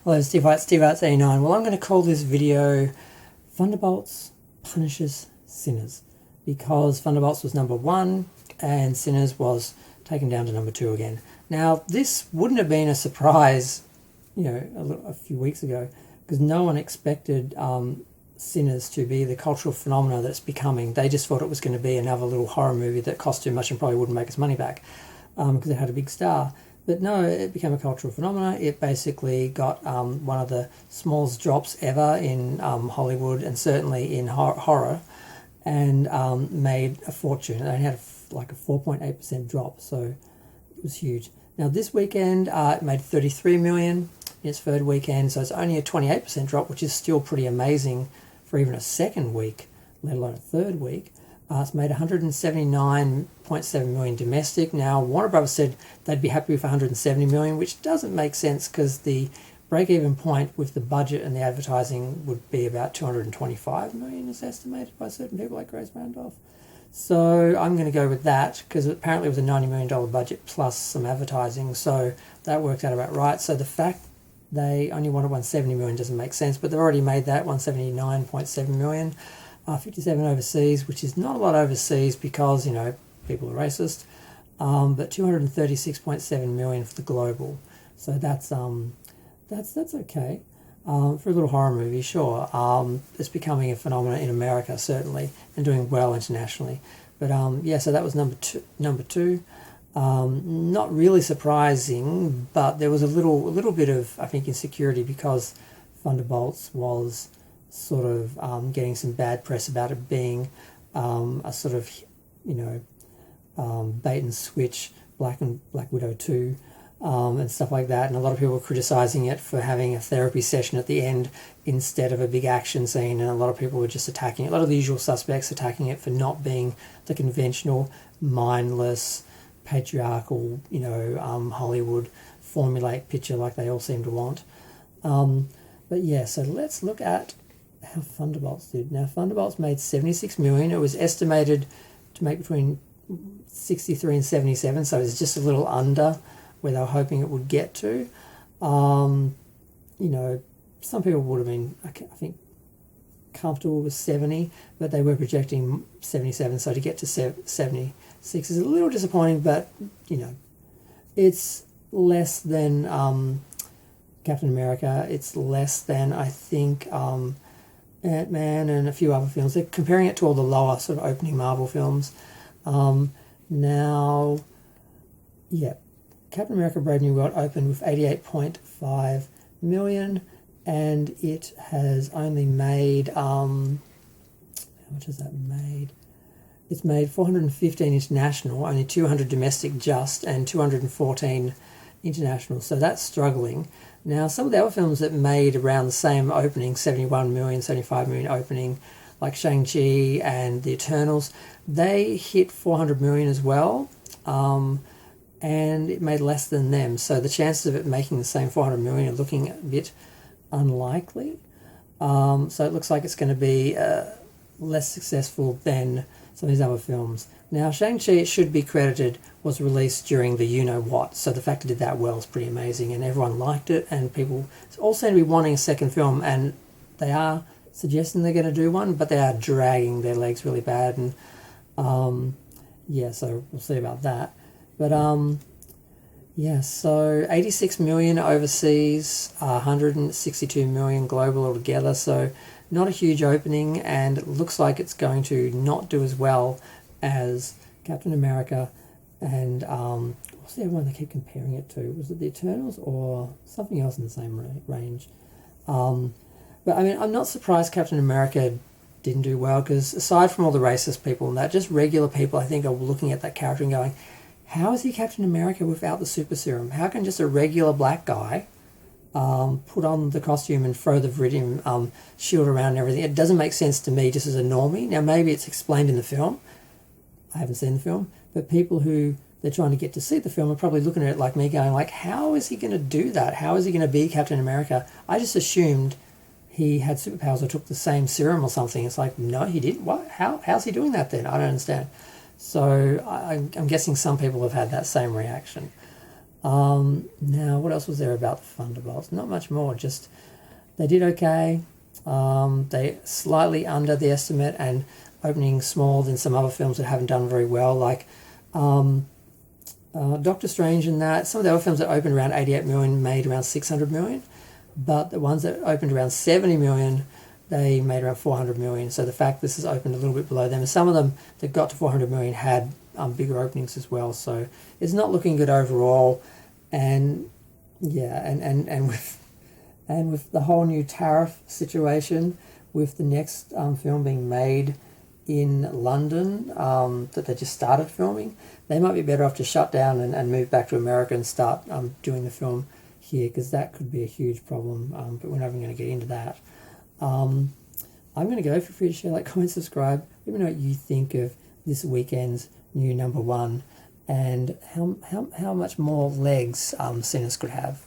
Hello, Steve White, Steve Arts 89. Well, I'm going to call this video Thunderbolts Punishes Sinners, because Thunderbolts was number 1 and Sinners was taken down to number 2 again. Now, this wouldn't have been a surprise, a few weeks ago, because no one expected Sinners to be the cultural phenomena that it's becoming. They just thought it was going to be another little horror movie that cost too much and probably wouldn't make its money back because it had a big star. But no, it became a cultural phenomenon. It basically got one of the smallest drops ever in Hollywood and certainly in horror, and made a fortune. It had like a 4.8% drop, so it was huge. Now this weekend it made 33 million in its third weekend, so it's only a 28% drop, which is still pretty amazing for even a second week, let alone a third week. It's made 179.7 million domestic. Now, Warner Brothers said they'd be happy with 170 million, which doesn't make sense because the break-even point with the budget and the advertising would be about 225 million, is estimated by certain people like Grace Randolph. So I'm going to go with that because apparently it was a $90 million budget plus some advertising, so that works out about right. So the fact they only wanted 170 million doesn't make sense, but they've already made that 179.7 million. 57 overseas, which is not a lot overseas because, people are racist, but 236.7 million for the global. So that's okay. For a little horror movie, sure. It's becoming a phenomenon in America, certainly, and doing well internationally. But so that was number two. Not really surprising, but there was a little bit of, I think, insecurity because Thunderbolts was sort of getting some bad press about it being a sort of, bait and switch Black Widow 2 and stuff like that. And a lot of people were criticising it for having a therapy session at the end instead of a big action scene. And a lot of people were just attacking it. A lot of the usual suspects attacking it for not being the conventional, mindless, patriarchal, Hollywood formulaic picture like they all seem to want. But yeah, so let's look at how Thunderbolts did. Now, Thunderbolts made 76 million. It was estimated to make between 63 and 77, so it's just a little under where they were hoping it would get to. Some people would have been, I think, comfortable with 70, but they were projecting 77, so to get to 76 is a little disappointing, but, it's less than Captain America. It's less than, I think, Ant-Man and a few other films. They're comparing it to all the lower sort of opening Marvel films. Captain America Brave New World opened with 88.5 million and it has only made, how much has that made? It's made 415 international, only 200 domestic just, and 214 international, so that's struggling. Now, some of the other films that made around the same opening, 71 million, 75 million opening, like Shang-Chi and The Eternals, they hit 400 million as well, and it made less than them. So the chances of it making the same 400 million are looking a bit unlikely. So it looks like it's going to be less successful than some of these other films. Now, Shang-Chi, it should be credited, was released during the you-know-what, so the fact it did that well is pretty amazing, and everyone liked it, and people all seem to be wanting a second film, and they are suggesting they're going to do one, but they are dragging their legs really bad, and so we'll see about that. But so 86 million overseas, 162 million global altogether, so not a huge opening, and it looks like it's going to not do as well as Captain America and what's the other one they keep comparing it to? Was it The Eternals or something else in the same range? But I mean, I'm not surprised Captain America didn't do well, because aside from all the racist people and that, just regular people I think are looking at that character and going, how is he Captain America without the super serum? How can just a regular black guy put on the costume and throw the Viridium shield around and everything? It doesn't make sense to me just as a normie. Now, maybe it's explained in the film. I haven't seen the film, but people who they're trying to get to see the film are probably looking at it like me going, like, how is he going to do that? How is he going to be Captain America? I just assumed he had superpowers or took the same serum or something. It's like, no, he didn't. What? How's he doing that then? I don't understand. So I'm guessing some people have had that same reaction. Now, what else was there about the Thunderbolts? Not much more, just they did okay. They slightly under the estimate and opening smaller than some other films that haven't done very well, like Doctor Strange and that. Some of the other films that opened around 88 million made around 600 million, but the ones that opened around 70 million, they made around 400 million. So the fact this has opened a little bit below them, and some of them that got to 400 million had bigger openings as well. So it's not looking good overall. And yeah, and with the whole new tariff situation, with the next film being made in London that they just started filming, they might be better off to shut down and move back to America and start doing the film here, because that could be a huge problem, but we're not even going to get into that. I'm going to go. Feel free to share, like, comment, subscribe. Let me know what you think of this weekend's new number one, and how much more legs Sinners could have.